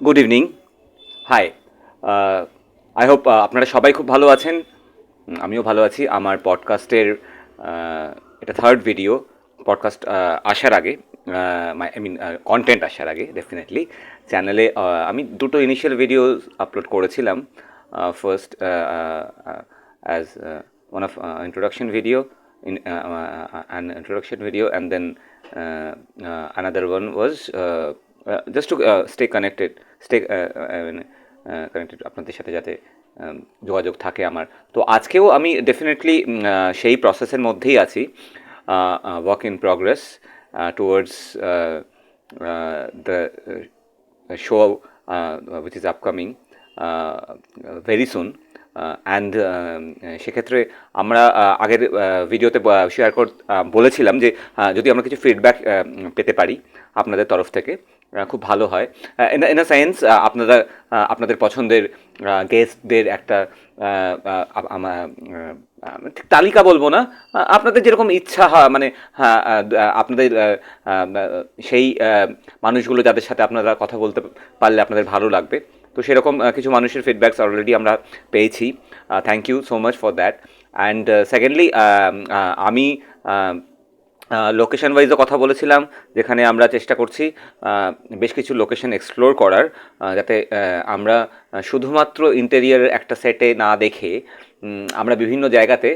Good evening. Hi. I hope আপনারা সবাই খুব ভালো আছেন। আমিও ভালো আছি। আমার পডকাস্টের এটা থার্ড ভিডিও। পডকাস্ট আসার আগে, আই মিন কন্টেন্ট আসার আগে ডেফিনেটলি চ্যানেলে আমি দুটো ইনিশিয়াল ভিডিও আপলোড করেছিলাম। First as one of introduction video, an introduction video, and then another one was just to stay connected, stay connected আপনাদের সাথে যাতে যোগাযোগ থাকে আমার। তো আজকেও আমি ডেফিনেটলি সেই প্রসেসের মধ্যেই আছি, work in progress towards the show which is upcoming very soon. And সেক্ষেত্রে আমরা আগের ভিডিওতে শেয়ার বলেছিলাম যে যদি আমরা কিছু ফিডব্যাক পেতে পারি আপনাদের তরফ থেকে খুব ভালো হয়। ইন আ সেন্স আপনারা আপনাদের পছন্দের গেস্টদের একটা ঠিক তালিকা বলবো না, আপনাদের যেরকম ইচ্ছা হয়, মানে হ্যাঁ, আপনাদের সেই মানুষগুলো যাদের সাথে আপনারা কথা বলতে পারলে আপনাদের ভালো লাগবে। তো সেরকম কিছু মানুষের ফিডব্যাকস অলরেডি আমরা পেয়েছি। Thank you so much for that. And secondly আমি লোকেশন ওয়াইজও কথা বলেছিলাম, যেখানে আমরা চেষ্টা করছি বেশ কিছু লোকেশন এক্সপ্লোর করার, যাতে আমরা শুধুমাত্র ইন্টেরিয়ারের একটা সেটে না দেখে আমরা বিভিন্ন জায়গাতে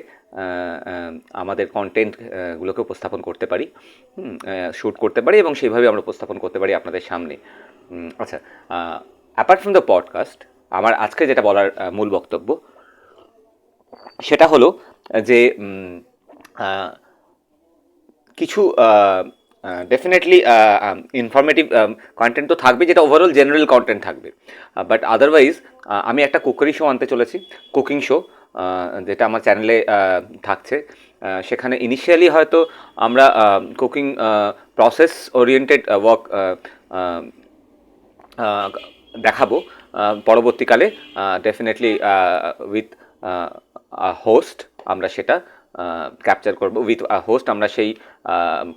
আমাদের কন্টেন্টগুলোকে উপস্থাপন করতে পারি, শ্যুট করতে পারি এবং সেইভাবে আমরা উপস্থাপন করতে পারি আপনাদের সামনে। আচ্ছা, অ্যাপার্ট ফ্রম দ্য পডকাস্ট, আমার আজকে যেটা বলার মূল বক্তব্য সেটা হলো যে কিছু ডেফিনেটলি ইনফরমেটিভ কন্টেন্ট তো থাকবে, যেটা ওভারঅল জেনারেল কন্টেন্ট থাকবে, বাট আদারওয়াইজ আমি একটা কুকারি শো আনতে চলেছি, কুকিং শো, যেটা আমার চ্যানেলে থাকছে। সেখানে ইনিশিয়ালি হয়তো আমরা কুকিং প্রসেস ওরিয়েন্টেড ওয়ার্ক দেখাবো, পরবর্তীকালে ডেফিনেটলি উইথ হোস্ট আমরা সেটা ক্যাপচার করবো, উইথ হোস্ট আমরা সেই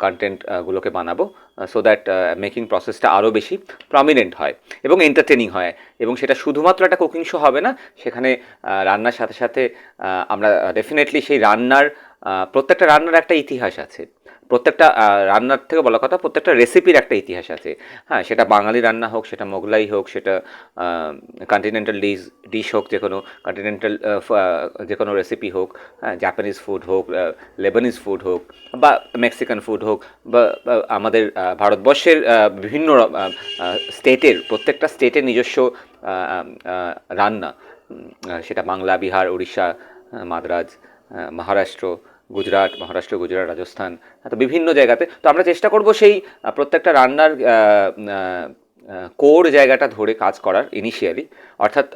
কন্টেন্টগুলোকে বানাবো, সো দ্যাট মেকিং প্রসেসটা আরও বেশি প্রমিনেন্ট হয় এবং এন্টারটেনিং হয়। এবং সেটা শুধুমাত্র একটা কুকিং শো হবে না, সেখানে রান্নার সাথে সাথে আমরা ডেফিনেটলি সেই প্রত্যেকটা রান্নার একটা ইতিহাস আছে। প্রত্যেকটা রান্নার থেকে বলা কথা, প্রত্যেকটা রেসিপির একটা ইতিহাস আছে। হ্যাঁ, সেটা বাঙালি রান্না হোক, সেটা মোগলাই হোক, সেটা কন্টিনেন্টাল ডিশ হোক, যে কোনো কন্টিনেন্টাল যে কোনো রেসিপি হোক, হ্যাঁ, জাপানিজ ফুড হোক, লেবানিজ ফুড হোক, বা মেক্সিকান ফুড হোক, বা আমাদের ভারতবর্ষের বিভিন্ন স্টেটের, প্রত্যেকটা স্টেটের নিজস্ব রান্না, সেটা বাংলা, বিহার, উড়িষ্যা, মাদ্রাজ, মহারাষ্ট্র, গুজরাট, রাজস্থান, তো বিভিন্ন জায়গাতে। তো আমরা চেষ্টা করব সেই প্রত্যেকটা রান্নার কোর জায়গাটা ধরে কাজ করার ইনিশিয়ালি, অর্থাৎ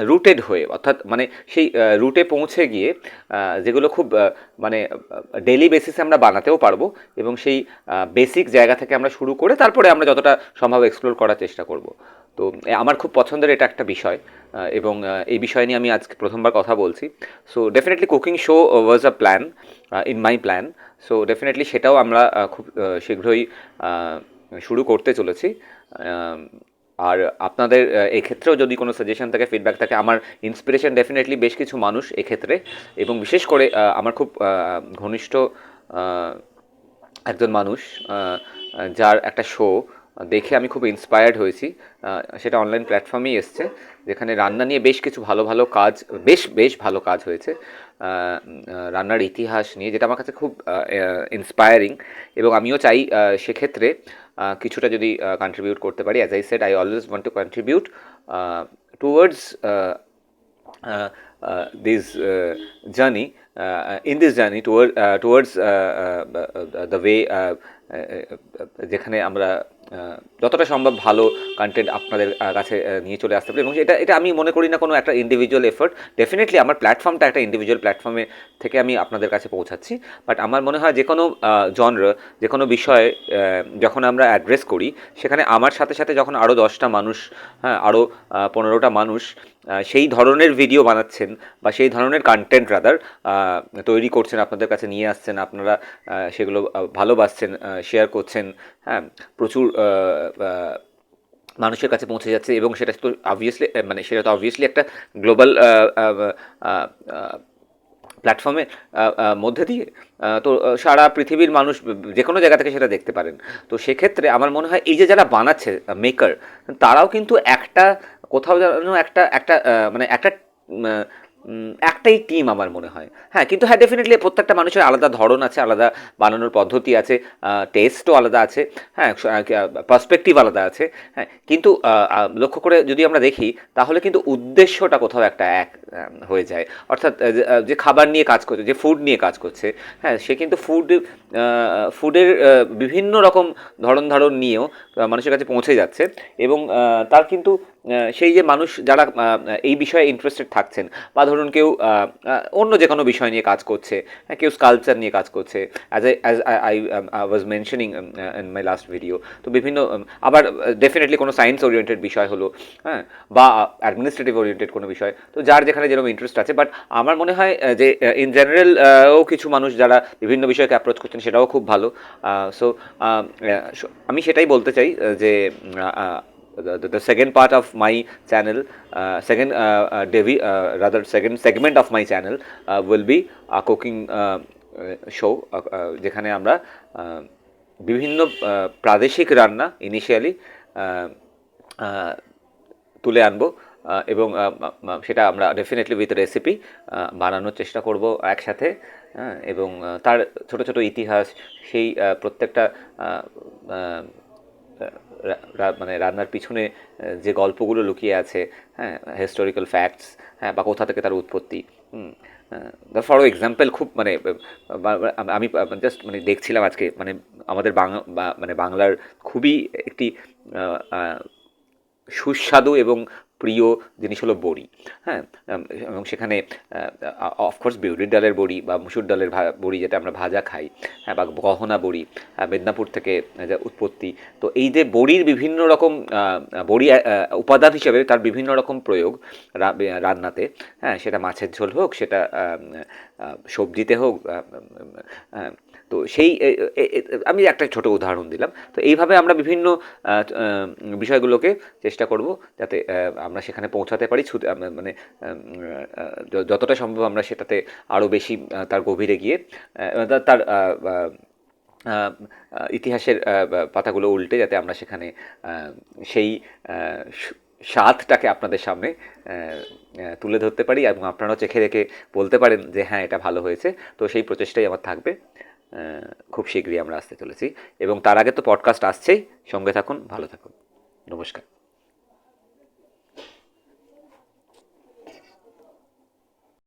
রুটেড হয়ে, অর্থাৎ মানে সেই রুটে পৌঁছে গিয়ে যেগুলো খুব মানে ডেলি বেসিসে আমরা বানাতেও পারবো, এবং সেই বেসিক জায়গা থেকে আমরা শুরু করে তারপরে আমরা যতটা সম্ভব এক্সপ্লোর করার চেষ্টা করব। তো আমার খুব পছন্দের এটা একটা বিষয়, এবং এই বিষয় নিয়ে আমি আজকে প্রথমবার কথা বলছি। So definitely cooking show was a plan, in my plan. So definitely সেটাও আমরা খুব শীঘ্রই শুরু করতে চলেছি। আর আপনাদের এক্ষেত্রেও যদি কোনো সাজেশন থাকে, ফিডব্যাক থাকে, আমার ইন্সপিরেশন ডেফিনেটলি বেশ কিছু মানুষ এক্ষেত্রে, এবং বিশেষ করে আমার খুব ঘনিষ্ঠ একজন মানুষ, যার একটা শো দেখে আমি খুব ইন্সপায়ার্ড হয়েছি। সেটা অনলাইন প্ল্যাটফর্মেই এসছে, যেখানে রান্না নিয়ে বেশ কিছু ভালো ভালো কাজ, বেশ ভালো কাজ হয়েছে রান্নার ইতিহাস নিয়ে, যেটা আমার কাছে খুব ইন্সপায়ারিং। এবং আমিও চাই সেক্ষেত্রে কিছুটা যদি কন্ট্রিবিউট করতে পারি। As I said, I always want to contribute towards this journey, in this journey towards the way যেখানে আমরা যতটা সম্ভব ভালো কন্টেন্ট আপনাদের কাছে নিয়ে চলে আসতে পারি, এবং এটা আমি মনে করি না কোনো একটা ইন্ডিভিজুয়াল এফোর্ট। ডেফিনেটলি আমার প্ল্যাটফর্মটা একটা ইন্ডিভিজুয়াল প্ল্যাটফর্মে থেকে আমি আপনাদের কাছে পৌঁছাচ্ছি, বাট আমার মনে হয় যে কোনো জনর, যে কোনো বিষয়ে যখন আমরা অ্যাড্রেস করি, সেখানে আমার সাথে সাথে যখন আরও 10টা মানুষ, হ্যাঁ আরও 15টা মানুষ সেই ধরনের ভিডিও বানাচ্ছেন বা সেই ধরনের কন্টেন্ট রাদার তৈরি করছেন, আপনাদের কাছে নিয়ে আসছেন, আপনারা সেগুলো ভালোবাসছেন, শেয়ার করছেন, হ্যাঁ প্রচুর মানুষের কাছে পৌঁছে যাচ্ছে, এবং সেটা তো অবভিয়াসলি সেটা তো অবভিয়াসলি একটা গ্লোবাল প্ল্যাটফর্মের মধ্যে দিয়ে তো সারা পৃথিবীর মানুষ যে কোনো জায়গা থেকে সেটা দেখতে পারেন। তো সেক্ষেত্রে আমার মনে হয় এই যে যারা বানাচ্ছে মেকার, তারাও কিন্তু একটা কোথাও যেন একটা একটা মানে একটা একটাই টিম আমার মনে হয়। হ্যাঁ, কিন্তু হ্যাঁ ডেফিনেটলি প্রত্যেকটা মানুষের আলাদা ধরন আছে, আলাদা বানানোর পদ্ধতি আছে, টেস্টও আলাদা আছে, হ্যাঁ পার্সপেক্টিভ আলাদা আছে। হ্যাঁ, কিন্তু লক্ষ্য করে যদি আমরা দেখি, তাহলে কিন্তু উদ্দেশ্যটা কোথাও একটা এক হয়ে যায়। অর্থাৎ যে খাবার নিয়ে কাজ করছে, যে ফুড নিয়ে কাজ করছে, হ্যাঁ সে কিন্তু ফুডের বিভিন্ন রকম ধরন নিয়েও মানুষের কাছে পৌঁছে যাচ্ছে, এবং তার কিন্তু সেই যে মানুষ যারা এই বিষয়ে ইন্টারেস্টেড থাকছেন, বা ধরুন কেউ অন্য যে কোনো বিষয় নিয়ে কাজ করছে, হ্যাঁ কেউ স্কাল্পচার নিয়ে কাজ করছে, as I was mentioning in my last video. তো বিভিন্ন আবার ডেফিনেটলি কোনো সায়েন্স ওরিয়েন্টেড বিষয় হলো, হ্যাঁ বা অ্যাডমিনিস্ট্রেটিভ ওরিয়েন্টেড কোনো বিষয়, তো যার যেখানে যেরকম ইন্টারেস্ট আছে। বাট আমার মনে হয় যে ইন জেনারেল ও কিছু মানুষ যারা বিভিন্ন বিষয়কে অ্যাপ্রোচ করছেন, সেটাও খুব ভালো। সো আমি সেটাই বলতে চাই যে the second part of my channel, second segment of my channel will be a cooking show, যেখানে আমরা বিভিন্ন প্রাদেশিক রান্না ইনিশিয়ালি তুলে আনবো, এবং সেটা আমরা ডেফিনেটলি উইথ রেসিপি বানানোর চেষ্টা করব একসাথে, হ্যাঁ এবং তার ছোট ছোট ইতিহাস, সেই প্রত্যেকটা মানে রান্নার পিছনে যে গল্পগুলো লুকিয়ে আছে, হ্যাঁ হিস্টোরিক্যাল ফ্যাক্টস, হ্যাঁ বা কোথা থেকে তার উৎপত্তি। ফর এক্সাম্পল খুব আমি জাস্ট দেখছিলাম আজকে, আমাদের বাংলার খুবই একটি সুস্বাদু এবং প্রিয় জিনিস হলো বড়ি। হ্যাঁ, এবং সেখানে অফকোর্স বিউলির ডালের বড়ি বা মুসুর ডালের বড়ি, যেটা আমরা ভাজা খাই, হ্যাঁ বা গহনা বড়ি, মেদিনীপুর থেকে যা উৎপত্তি। তো এই যে বড়ির বিভিন্ন রকম বড়ি উপাদান হিসেবে তার বিভিন্ন রকম প্রয়োগ রান্নাতে, হ্যাঁ সেটা মাছের ঝোল হোক, সেটা সবজিতে হোক, তো সেই আমি একটা ছোট উদাহরণ দিলাম। তো এইভাবে আমরা বিভিন্ন বিষয়গুলোকে চেষ্টা করব যাতে আমরা সেখানে পৌঁছাতে পারি, যতটা সম্ভব আমরা সেটাতে আরও বেশি তার গভীরে গিয়ে তার ইতিহাসের পাতাগুলো উল্টে যাতে আমরা সেখানে সেই স্বাদটাকে আপনাদের সামনে তুলে ধরতে পারি, এবং আপনারাও চেখে রেখে বলতে পারেন যে হ্যাঁ এটা ভালো হয়েছে। তো সেই প্রচেষ্টাই আমার থাকবে। খুব শীঘ্রই আমরা আসতে চলেছি, এবং তার আগে তো পডকাস্ট আসছেই। সঙ্গে থাকুন, ভালো থাকুন, নমস্কার।